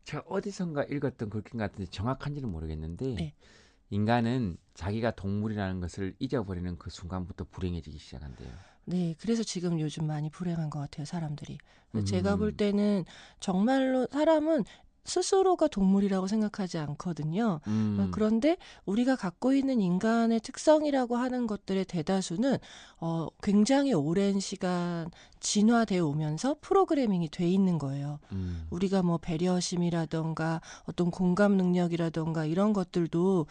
제가 어디선가 읽었던 글귀 같은데 정확한지는 모르겠는데 네. 인간은 자기가 동물이라는 것을 잊어버리는 그 순간부터 불행해지기 시작한대요. 네, 그래서 지금 요즘 많이 불행한 것 같아요, 사람들이. 제가 볼 음, 때는 정말로 사람은 스스로가 동물이라고 생각하지 않거든요. 음, 그런데 우리가 갖고 있는 인간의 특성이라고 하는 것들의 대다수는 굉장히 오랜 시간 진화되어 오면서 프로그래밍이 돼 있는 거예요. 음, 우리가 뭐 배려심이라던가 어떤 공감 능력이라던가 이런 것들도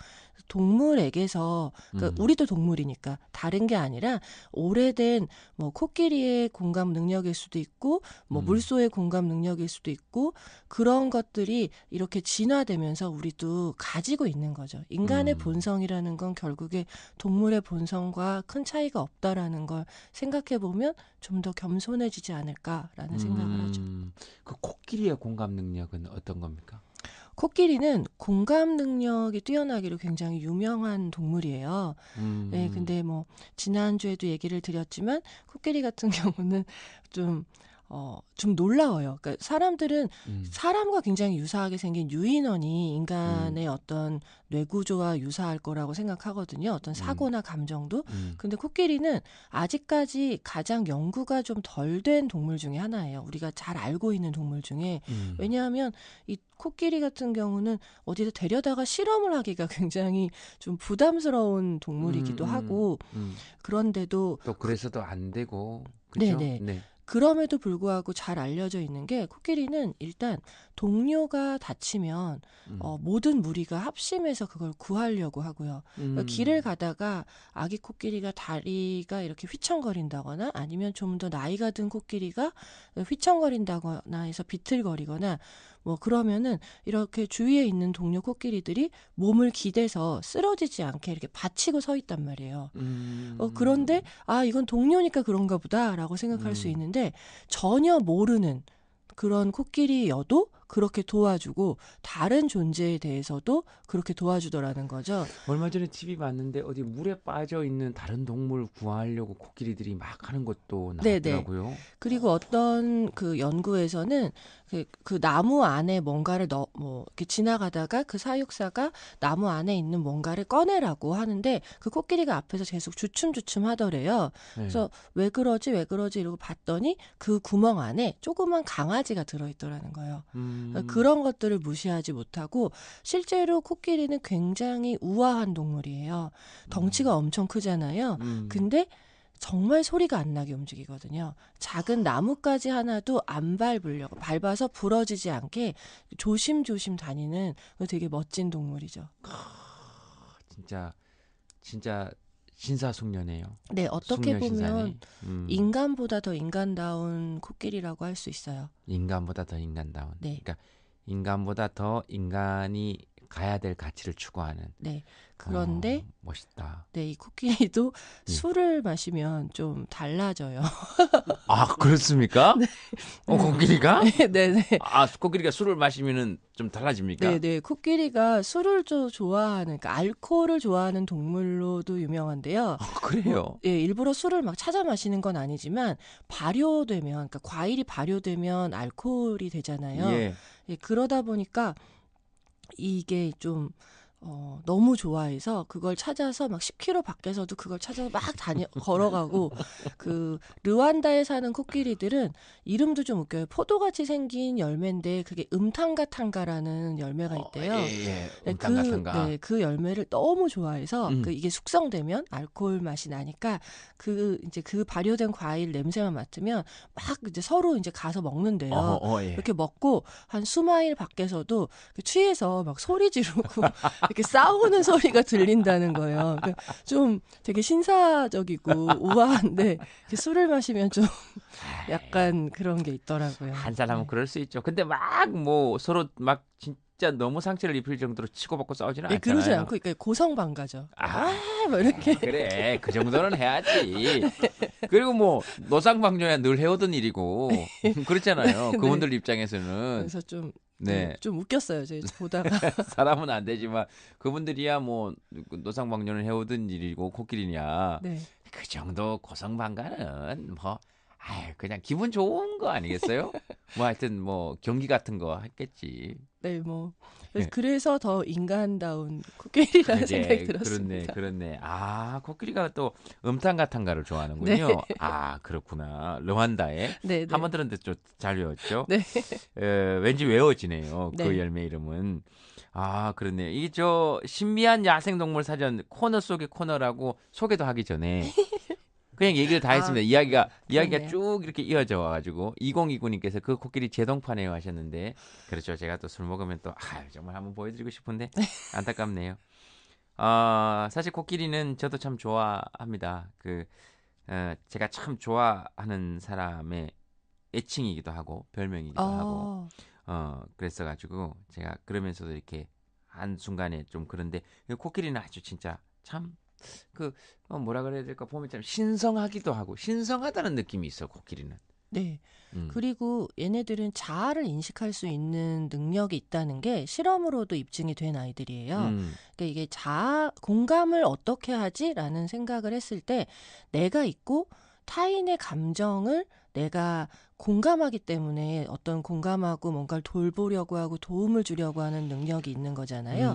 동물에게서 그러니까 음, 우리도 동물이니까 다른 게 아니라 오래된 뭐 코끼리의 공감 능력일 수도 있고 뭐 음, 물소의 공감 능력일 수도 있고 그런 것들이 이렇게 진화되면서 우리도 가지고 있는 거죠. 인간의 음, 본성이라는 건 결국에 동물의 본성과 큰 차이가 없다라는 걸 생각해 보면 좀 더 겸손해지지 않을까라는 생각을 하죠. 그 코끼리의 공감 능력은 어떤 겁니까? 코끼리는 공감 능력이 뛰어나기로 굉장히 유명한 동물이에요. 네, 음, 근데 뭐 지난주에도 얘기를 드렸지만 코끼리 같은 경우는 좀 좀 놀라워요. 그러니까 사람들은 음, 사람과 굉장히 유사하게 생긴 유인원이 음, 인간의 어떤 뇌구조와 유사할 거라고 생각하거든요. 어떤 음, 사고나 감정도. 음, 근데 코끼리는 아직까지 가장 연구가 좀 덜 된 동물 중에 하나예요. 우리가 잘 알고 있는 동물 중에. 음, 왜냐하면 이 코끼리 같은 경우는 어디서 데려다가 실험을 하기가 굉장히 좀 부담스러운 동물이기도 하고 그런데도 또 그래서도 안 되고, 그죠? 네네. 네. 그럼에도 불구하고 잘 알려져 있는 게 코끼리는 일단 동료가 다치면 음, 모든 무리가 합심해서 그걸 구하려고 하고요. 그러니까 길을 음, 가다가 아기 코끼리가 다리가 이렇게 휘청거린다거나 아니면 좀 더 나이가 든 코끼리가 휘청거린다거나 해서 비틀거리거나 뭐 그러면은 이렇게 주위에 있는 동료 코끼리들이 몸을 기대서 쓰러지지 않게 이렇게 받치고 서 있단 말이에요. 그런데 음, 이건 동료니까 그런가 보다라고 생각할 수 음. 있는데 전혀 모르는 그런 코끼리여도 그렇게 도와주고 다른 존재에 대해서도 그렇게 도와주더라는 거죠. 얼마 전에 TV 봤는데 어디 물에 빠져 있는 다른 동물 구하려고 코끼리들이 막 하는 것도 네네. 나왔더라고요. 그리고 어떤 그 연구에서는 그 나무 안에 뭔가를 뭐 이렇게 지나가다가 그 사육사가 나무 안에 있는 뭔가를 꺼내라고 하는데 그 코끼리가 앞에서 계속 주춤주춤 하더래요. 네. 그래서 왜 그러지 왜 그러지 이러고 봤더니 그 구멍 안에 조그만 강아지가 들어있더라는 거예요. 그러니까 음, 그런 것들을 무시하지 못하고 실제로 코끼리는 굉장히 우아한 동물이에요. 덩치가 음, 엄청 크잖아요. 음. 근데 정말 소리가 안 나게 움직이거든요. 작은 나뭇가지 하나도 안 밟으려고 밟아서 부러지지 않게 조심조심 다니는 되게 멋진 동물이죠. 진짜 진짜 신사숙녀네요. 네, 어떻게 숙녀 보면 신사네. 인간보다 더 인간다운 코끼리라고 할 수 있어요. 인간보다 더 인간다운. 네, 그러니까 인간보다 더 인간이 가야 될 가치를 추구하는. 네. 그런데 멋있다. 네, 이 코끼리도 예. 술을 마시면 좀 달라져요. 아, 그렇습니까? 네, 코끼리가? 네, 네. 아, 코끼리가 술을 마시면은 좀 달라집니까? 네네. 코끼리가 술을 좀 좋아하는, 그러니까 알코올을 좋아하는 동물로도 유명한데요. 뭐, 그래요. 예, 일부러 술을 막 찾아 마시는 건 아니지만, 발효되면, 그러니까 과일이 발효되면 알코올이 되잖아요. 예. 예, 그러다 보니까 이게 좀 너무 좋아해서 그걸 찾아서 막 10km 밖에서도 그걸 찾아서 막 걸어가고 그 르완다에 사는 코끼리들은 이름도 좀 웃겨요. 포도같이 생긴 열매인데 그게 음탕가탕가라는 열매가 있대요. 예, 예. 네, 음탕 같은가. 네, 그 열매를 너무 좋아해서 음. 이게 숙성되면 알코올 맛이 나니까 이제 그 발효된 과일 냄새만 맡으면 막 이제 서로 이제 가서 먹는데요. 예. 이렇게 먹고 한 수마일 밖에서도 취해서 막 소리 지르고 이렇게 싸우는 소리가 들린다는 거예요. 그러니까 좀 되게 신사적이고 우아한데 이렇게 술을 마시면 좀 약간 그런 게 있더라고요. 한 사람은 네. 그럴 수 있죠. 근데 막 뭐 서로 막 진짜 너무 상처를 입힐 정도로 치고받고 싸우지는 예, 그러지 않잖아요. 않고 그러니까 고성방가죠. 그러니까 아, 막 이렇게 그래. 그 정도는 해야지. 그리고 뭐 노상방뇨야 늘 해오던 일이고 그렇잖아요. 네. 그분들 입장에서는 그래서 좀 네, 네. 좀 웃겼어요. 제가 보다가. 사람은 안 되지만 그분들이야 뭐 노상방뇨는 해오던 일이고 코끼리냐 네. 그 정도 고성방가는 뭐 아유, 그냥 기분 좋은 거 아니겠어요? 뭐 하여튼 뭐 경기 같은 거 했겠지. 네, 뭐 네. 그래서 더 인간다운 코끼리라는 생각이 들었습니다. 그렇네. 아, 코끼리가 또 음탕가탕가를 네, 좋아하는군요. 아, 그렇구나. 르완다에 네, 한 네, 번 들었는데 좀 잘 외웠죠? 네, 왠지 외워지네요. 그 네. 열매 이름은. 아, 그렇네. 이게 저 신비한 야생동물 사전 코너 속의 코너라고 소개도 하기 전에 그냥 얘기를 다 아, 했습니다. 이야기가 그렇네요. 쭉 이렇게 이어져 와가지고 2029님께서 그 코끼리 제동파네요 하셨는데 그렇죠. 제가 또 술 먹으면 또 정말 한번 보여드리고 싶은데 안타깝네요. 사실 코끼리는 저도 참 좋아합니다. 제가 참 좋아하는 사람의 애칭이기도 하고 별명이기도 하고 어, 그랬어가지고 제가 그러면서도 이렇게 한 순간에 좀 그런데 코끼리는 아주 진짜 참 그 뭐라 그래야 될까 보면 참 신성하기도 하고 신성하다는 느낌이 있어 코끼리는. 네. 음. 그리고 얘네들은 자아를 인식할 수 있는 능력이 있다는 게 실험으로도 입증이 된 아이들이에요. 음. 그러니까 이게 자아, 공감을 어떻게 하지라는 생각을 했을 때 내가 있고 타인의 감정을 내가 공감하기 때문에 어떤 공감하고 뭔가를 돌보려고 하고 도움을 주려고 하는 능력이 있는 거잖아요.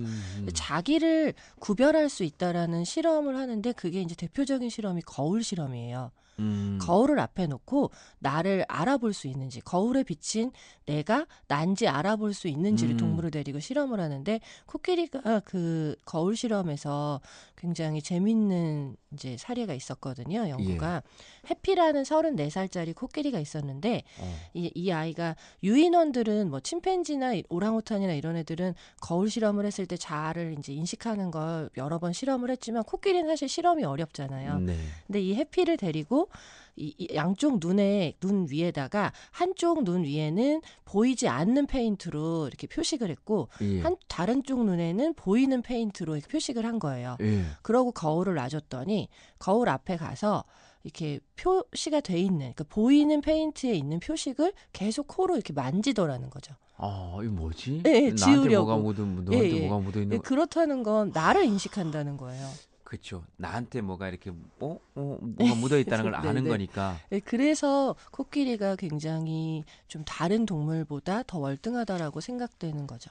자기를 구별할 수 있다라는 실험을 하는데 그게 이제 대표적인 실험이 거울 실험이에요. 음. 거울을 앞에 놓고 나를 알아볼 수 있는지, 거울에 비친 내가 난지 알아볼 수 있는지를 음. 동물을 데리고 실험을 하는데 코끼리가 그 거울 실험에서 굉장히 재밌는 이제 사례가 있었거든요. 예. 연구가. 해피라는 34살짜리 코끼리가 있었는데 어. 이 아이가 유인원들은 뭐 침팬지나 오랑우탄이나 이런 애들은 거울 실험을 했을 때 자아를 이제 인식하는 걸 여러 번 실험을 했지만 코끼리는 사실 실험이 어렵잖아요. 네. 근데 이 해피를 데리고 이 양쪽 눈 위에다가 한쪽 눈 위에는 보이지 않는 페인트로 이렇게 표식을 했고 예. 다른 쪽 눈에는 보이는 페인트로 이렇게 표식을 한 거예요. 예. 그러고 거울을 놔줬더니 거울 앞에 가서 이렇게 표시가 돼 있는 그러니까 보이는 페인트에 있는 표식을 계속 코로 이렇게 만지더라는 거죠. 이거 뭐지? 예, 예, 나한테 뭐가 지우려고. 너한테 예, 예. 뭐가 묻어 예, 있는 거. 그렇다는 건 나를 인식한다는 거예요. 그렇죠. 나한테 뭐가 이렇게 뭐가 묻어 있다는 걸 네, 아는 네. 거니까. 네, 그래서 코끼리가 굉장히 좀 다른 동물보다 더 월등하다라고 생각되는 거죠.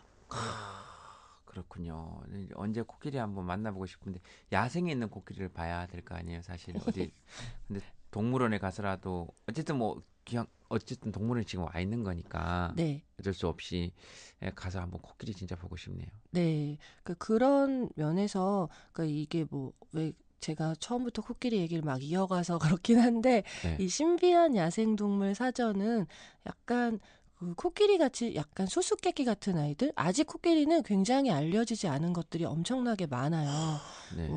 그렇군요. 이제 언제 코끼리 한번 만나보고 싶은데 야생에 있는 코끼리를 봐야 될 거 아니에요, 사실. 어디 근데 동물원에 가서라도 어쨌든 뭐 그냥 어쨌든 동물원 지금 와 있는 거니까 네, 어쩔 수 없이 가서 한번 코끼리 진짜 보고 싶네요. 네. 그런 면에서 이게 뭐 왜 제가 처음부터 코끼리 얘기를 막 이어가서 그렇긴 한데 네. 이 신비한 야생동물 사전은 약간 그 코끼리 같이 약간 수수께끼 같은 아이들 아직 코끼리는 굉장히 알려지지 않은 것들이 엄청나게 많아요. 네.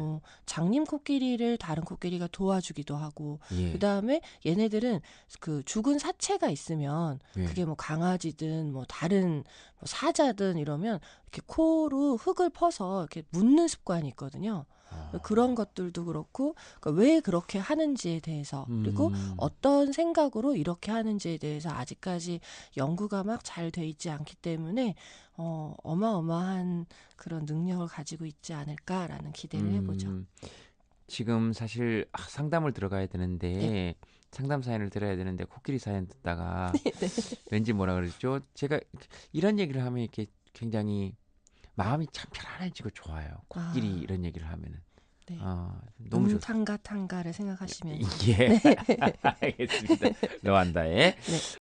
장님 코끼리를 다른 코끼리가 도와주기도 하고 예. 그다음에 얘네들은 그 죽은 사체가 있으면 예. 그게 뭐 강아지든 뭐 다른 뭐 사자든 이러면 이렇게 코로 흙을 퍼서 이렇게 묻는 습관이 있거든요. 그런 것들도 그렇고 그러니까 왜 그렇게 하는지에 대해서 그리고 어떤 생각으로 이렇게 하는지에 대해서 아직까지 연구가 막 잘 돼 있지 않기 때문에 어마어마한 그런 능력을 가지고 있지 않을까라는 기대를 해보죠. 지금 사실 상담을 들어가야 되는데 네. 상담 사연을 들어야 되는데 코끼리 사연 듣다가 왠지 뭐라 그러죠? 제가 이런 얘기를 하면 이렇게 굉장히 마음이 참 편안해지고 좋아요. 코끼리 아. 이런 얘기를 하면은 네. 너무 좋습니다. 탕가탕가를 생각하시면 예, 알겠습니다. 르완다에 네.